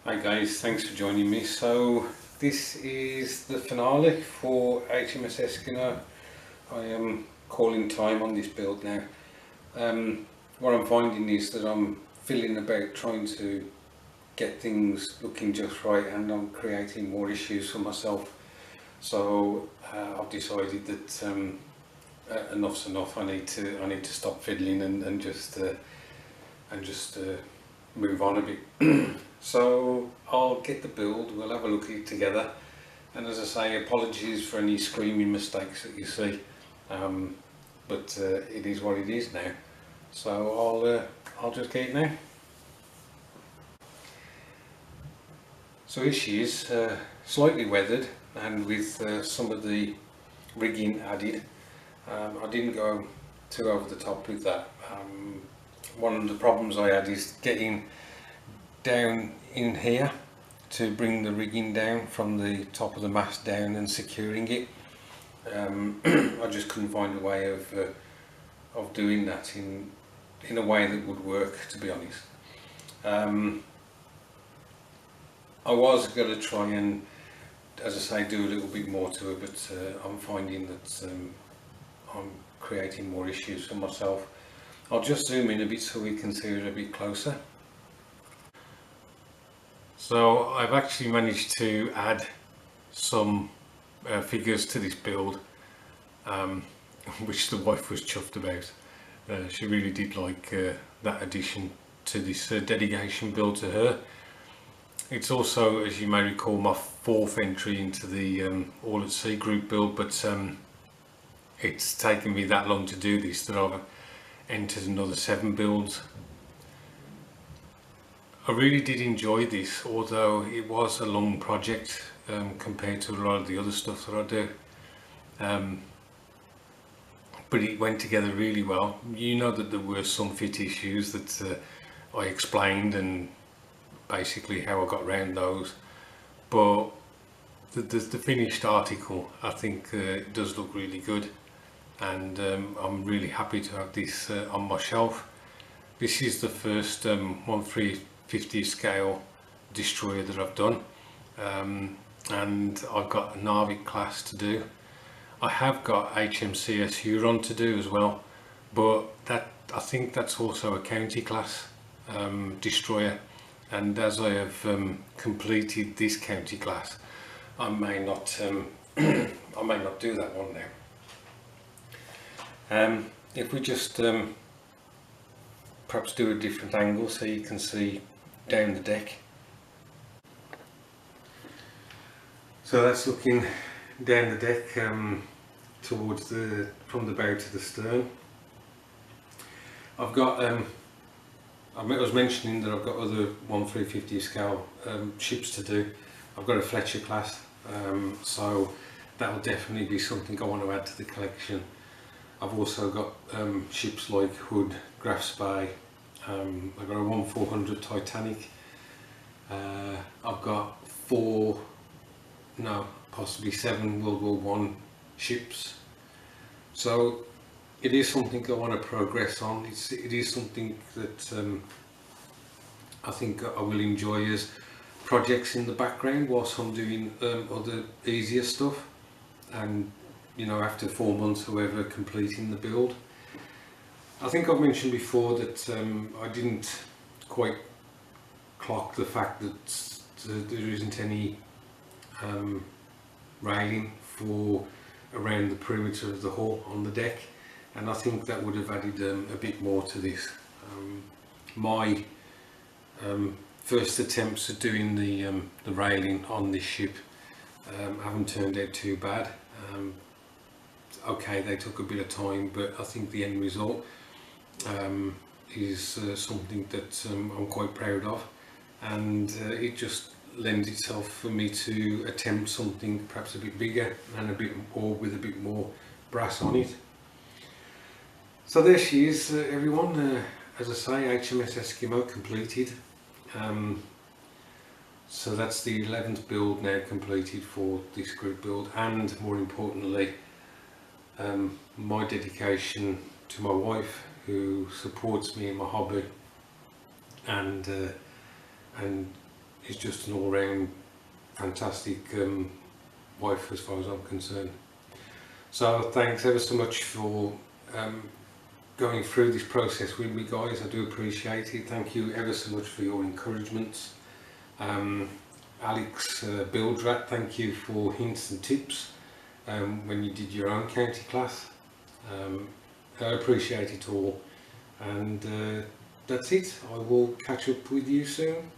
Hi guys, thanks for joining me. So this is the finale for HMS Eskimo. I am calling time on this build now. What I'm finding is that I'm fiddling about trying to get things looking just right, and I'm creating more issues for myself. So I've decided that enough's enough. I need to stop fiddling and just move on a bit. So I'll get the build, we'll have a look at it together, and as I say, apologies for any screaming mistakes that you see, but it is what it is now. So I'll just get it now. So here she is, slightly weathered and with some of the rigging added. I didn't go too over the top with that. One of the problems I had is getting down in here to bring the rigging down from the top of the mast down and securing it. I just couldn't find a way of doing that in a way that would work, to be honest. I was going to try and, as I say, do a little bit more to it, but I'm finding that I'm creating more issues for myself. I'll just zoom in a bit so we can see it a bit closer. So I've actually managed to add some figures to this build, which the wife was chuffed about. She really did like that addition to this dedication build to her. It's also, as you may recall, my fourth entry into the All at Sea group build, but it's taken me that long to do this that I've entered another 7 builds. I really did enjoy this, although it was a long project compared to a lot of the other stuff that I do. But it went together really well. You know that there were some fit issues that I explained and basically how I got around those. But the finished article, I think, does look really good, and I'm really happy to have this on my shelf. This is the first 1/350 scale destroyer that I've done, and I've got a Narvik class to do. I have got HMS Huron to do as well, but I think that's also a county class destroyer, and as I have completed this county class, I may not do that one now. If we just perhaps do a different angle so you can see down the deck. So that's looking down the deck towards from the bow to the stern. I've got I was mentioning that I've got other 1/350 scale ships to do. I've got a Fletcher class, so that will definitely be something I want to add to the collection. I've also got ships like Hood, Graf's Bay. I've got a 1/400 Titanic. I've got possibly 7 World War I ships. So it is something I want to progress on. It is something that I think I will enjoy as projects in the background whilst I'm doing other easier stuff, and you know, after 4 months or whatever completing the build. I think I've mentioned before that I didn't quite clock the fact that there isn't any railing for around the perimeter of the hull on the deck, and I think that would have added a bit more to this. My first attempts at doing the railing on this ship haven't turned out too bad. Okay, they took a bit of time, but I think the end result is something that I'm quite proud of, and it just lends itself for me to attempt something perhaps a bit bigger and a bit more with a bit more brass on it. So there she is, everyone. As I say, HMS Eskimo completed. So that's the 11th build now completed for this group build, and more importantly, my dedication to my wife, who supports me in my hobby, and is just an all-round fantastic wife as far as I'm concerned. So thanks ever so much for going through this process with me, guys. I do appreciate it. Thank you ever so much for your encouragements. Alex Bildrat, thank you for hints and tips when you did your own county class. I appreciate it all, and that's it. I will catch up with you soon.